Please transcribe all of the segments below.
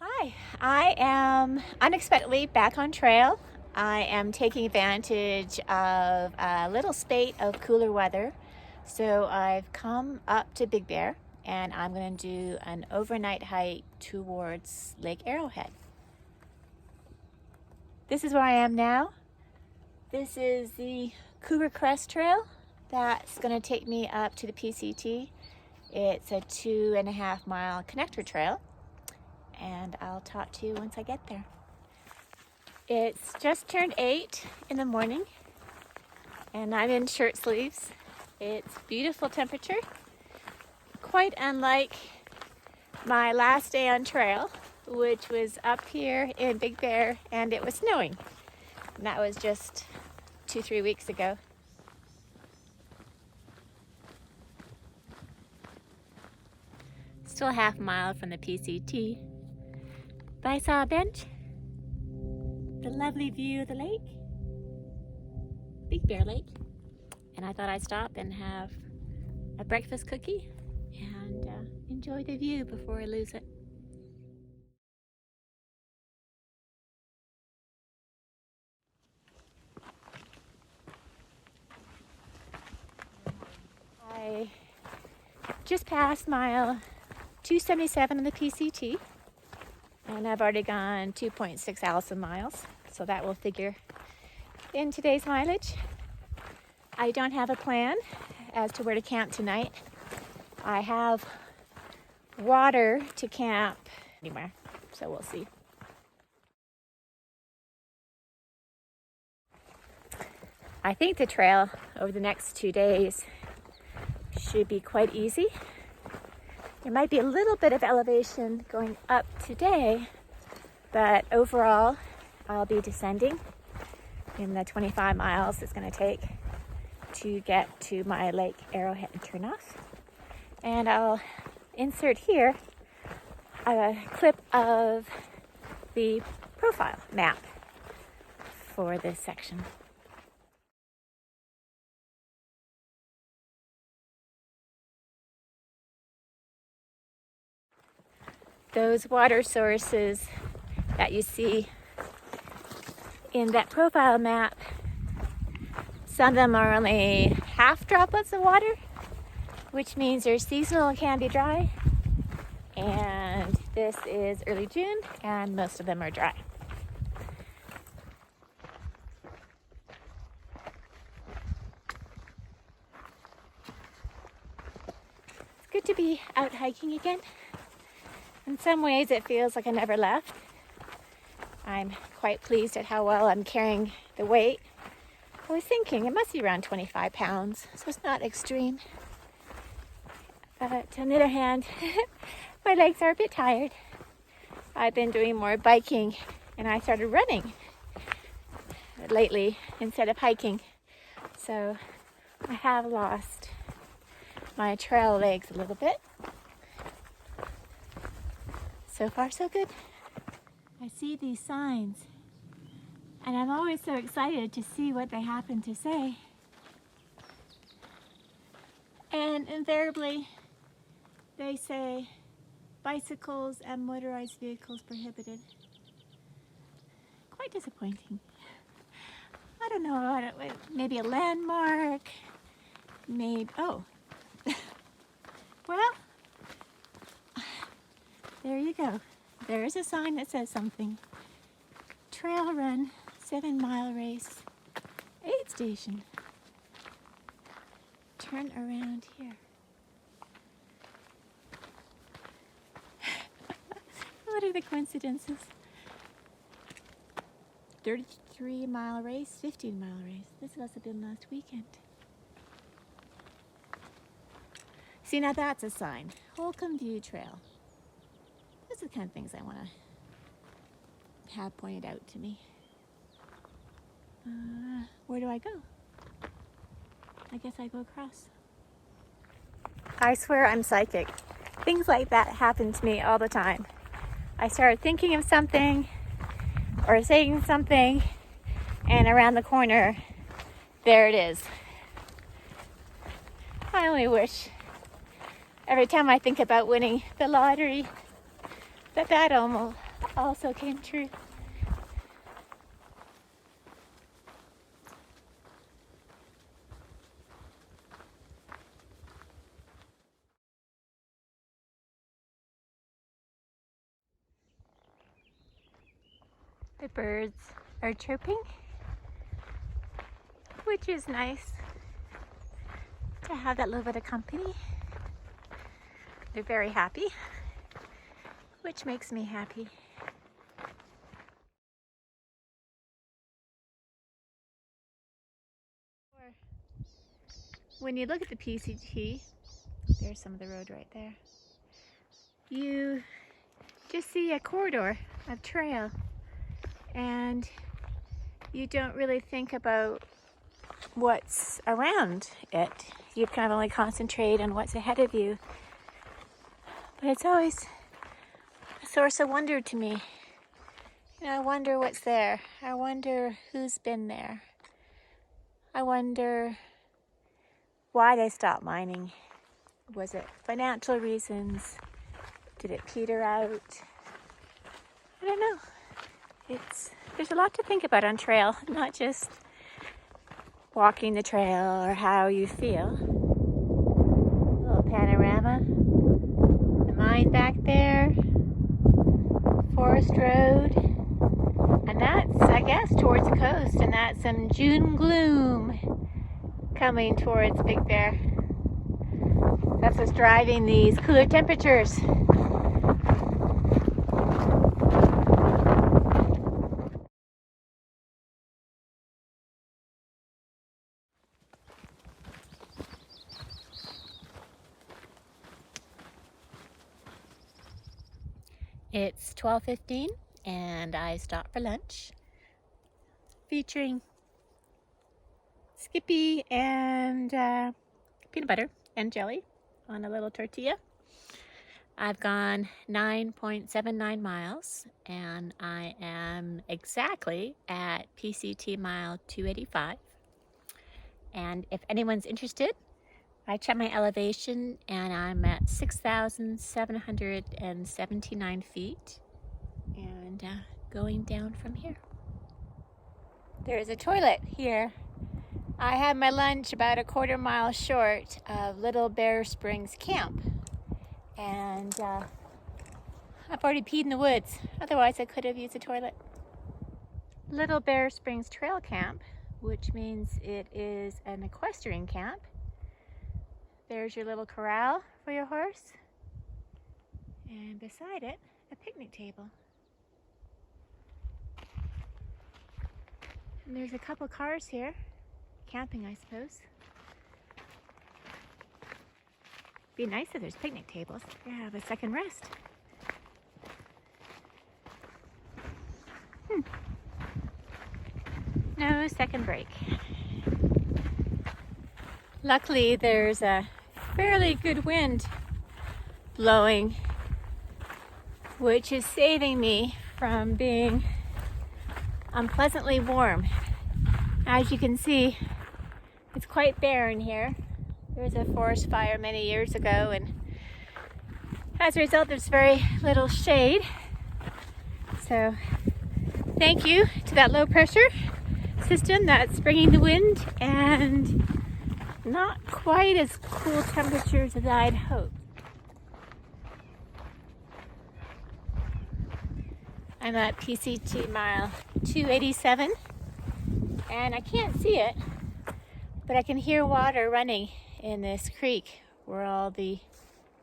Hi, I am unexpectedly back on trail. I am taking advantage of a little spate of cooler weather. So I've come up to Big Bear and I'm going to do an overnight hike towards Lake Arrowhead. This is where I am now. This is the Cougar Crest Trail that's going to take me up to the PCT. It's a 2.5 mile connector trail, and I'll talk to you once I get there. It's just turned 8 in the morning and I'm in shirt sleeves. It's beautiful temperature, quite unlike my last day on trail, which was up here in Big Bear and it was snowing. And that was just 2-3 weeks ago. Still a half mile from the PCT, but I saw a bench, the lovely view of the lake, Big Bear Lake, and I thought I'd stop and have a breakfast cookie and enjoy the view before I lose it. I just passed mile 277 on the PCT, and I've already gone 2.6 Allison miles, so that will figure in today's mileage. I don't have a plan as to where to camp tonight. I have water to camp anywhere, so we'll see. I think the trail over the next 2 days should be quite easy. There might be a little bit of elevation going up today, but overall I'll be descending in the 25 miles it's going to take to get to my Lake Arrowhead turnoff. And I'll insert here a clip of the profile map for this section. Those water sources that you see in that profile map, some of them are only half droplets of water, which means they're seasonal and can be dry. And this is early June and most of them are dry. It's good to be out hiking again. In some ways it feels like I never left. I'm quite pleased at how well I'm carrying the weight. I was thinking it must be around 25 pounds, so it's not extreme. But on the other hand, my legs are a bit tired. I've been doing more biking and I started running lately instead of hiking. So I have lost my trail legs a little bit. So far, so good. I see these signs, and I'm always so excited to see what they happen to say. And invariably, they say bicycles and motorized vehicles prohibited. Quite disappointing. I don't know, maybe a landmark, maybe, oh. Well, there you go. There is a sign that says something. Trail run, 7-mile race, aid station. Turn around here. What are the coincidences? 33-mile race, 15-mile race. This must have been last weekend. See, now that's a sign. Holcomb View Trail. Those are the kind of things I want to have pointed out to me. Where do I go? I guess I go across. I swear I'm psychic. Things like that happen to me all the time. I start thinking of something or saying something, and around the corner, there it is. I only wish every time I think about winning the lottery that also came true. The birds are chirping, which is nice to have that little bit of company. They're very happy, which makes me happy. When you look at the PCT, there's some of the road right there, you just see a corridor of trail, and you don't really think about what's around it. You kind of only concentrate on what's ahead of you. But it's always a source of wonder to me. You know, I wonder what's there. I wonder who's been there. I wonder why they stopped mining. Was it financial reasons? Did it peter out? I don't know. There's a lot to think about on trail, not just walking the trail or how you feel. A little panorama. The mine back there. Forest Road. And that's, I guess, towards the coast. And that's some June gloom coming towards Big Bear. That's what's driving these cooler temperatures. It's 12:15 and I stopped for lunch, featuring Skippy and peanut butter and jelly on a little tortilla. I've gone 9.79 miles and I am exactly at PCT mile 285. And if anyone's interested, I checked my elevation and I'm at 6,779 feet and going down from here. There's a toilet here. I had my lunch about a quarter mile short of Little Bear Springs Camp, and I've already peed in the woods. Otherwise I could have used the toilet. Little Bear Springs Trail Camp, which means it is an equestrian camp. There's your little corral for your horse, and beside it, a picnic table. And there's a couple cars here, camping I suppose. Be nice if there's picnic tables. You have a second rest. No second break. Luckily there's a fairly good wind blowing, which is saving me from being unpleasantly warm. As you can see, it's quite barren here. There was a forest fire many years ago, and as a result there's very little shade. So thank you to that low pressure system that's bringing the wind and not quite as cool temperatures as I'd hoped. I'm at PCT mile 287 and I can't see it, but I can hear water running in this creek where all the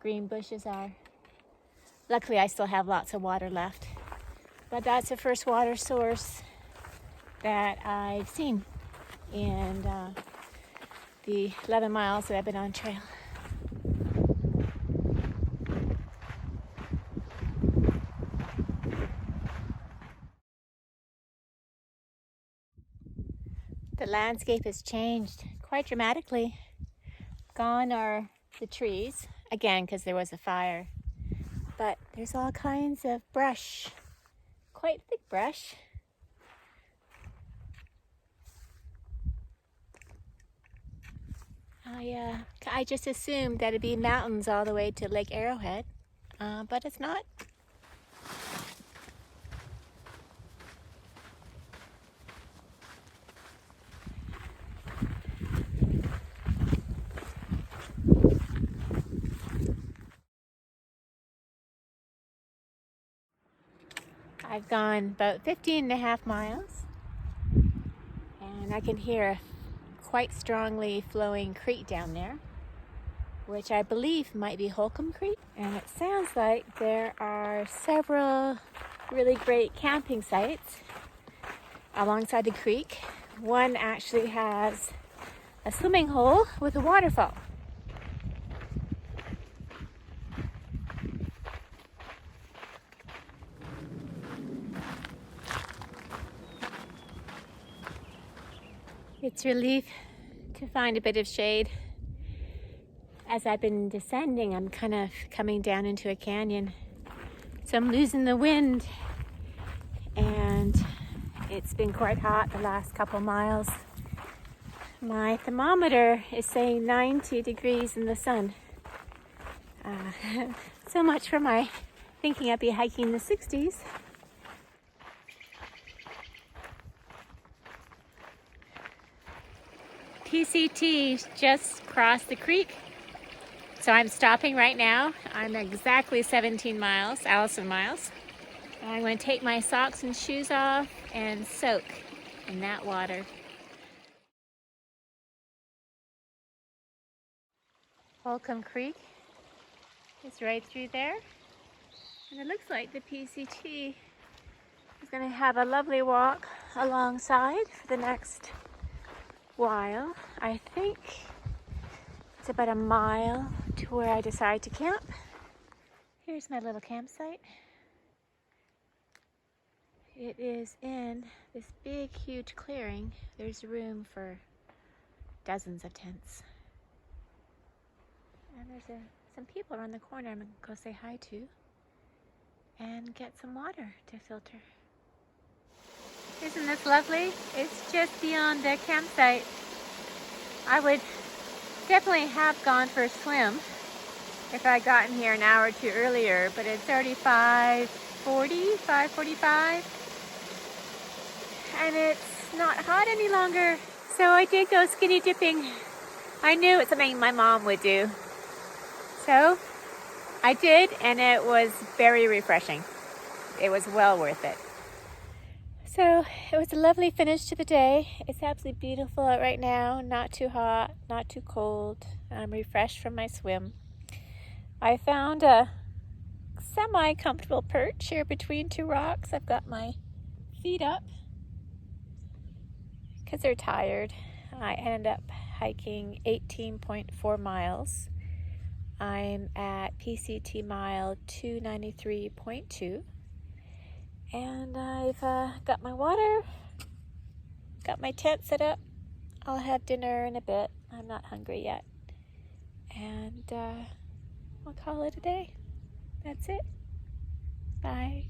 green bushes are. Luckily I still have lots of water left, but that's the first water source that I've seen in the 11 miles that I've been on trail. The landscape has changed quite dramatically. Gone are the trees, again because there was a fire, but there's all kinds of brush, quite thick brush. I just assumed that it'd be mountains all the way to Lake Arrowhead, but it's not. I've gone about 15.5 miles, and I can hear a quite strongly flowing creek down there, which I believe might be Holcomb Creek. And it sounds like there are several really great camping sites alongside the creek. One actually has a swimming hole with a waterfall. It's a relief to find a bit of shade. As I've been descending, I'm kind of coming down into a canyon. So I'm losing the wind, and it's been quite hot the last couple miles. My thermometer is saying 90 degrees in the sun. So much for my thinking I'd be hiking in the 60s. PCT just crossed the creek, so I'm stopping right now. I'm exactly 17 miles, Allison miles. I'm going to take my socks and shoes off and soak in that water. Holcomb Creek is right through there, and it looks like the PCT is going to have a lovely walk alongside for the next while. I think it's about a mile to where I decide to camp. Here's my little campsite. It is in this big, huge clearing. There's room for dozens of tents. And there's some people around the corner I'm gonna go say hi to and get some water to filter. Isn't this lovely? It's just beyond the campsite. I would definitely have gone for a swim if I'd gotten here an hour or two earlier, but it's already 5:45, and it's not hot any longer. So I did go skinny dipping. I knew it's something my mom would do. So I did, and it was very refreshing. It was well worth it. So it was a lovely finish to the day. It's absolutely beautiful out right now. Not too hot, not too cold. I'm refreshed from my swim. I found a semi-comfortable perch here between two rocks. I've got my feet up because they're tired. I ended up hiking 18.4 miles. I'm at PCT mile 293.2. And I've got my water, got my tent set up. I'll have dinner in a bit. I'm not hungry yet. And I'll call it a day. That's it. Bye.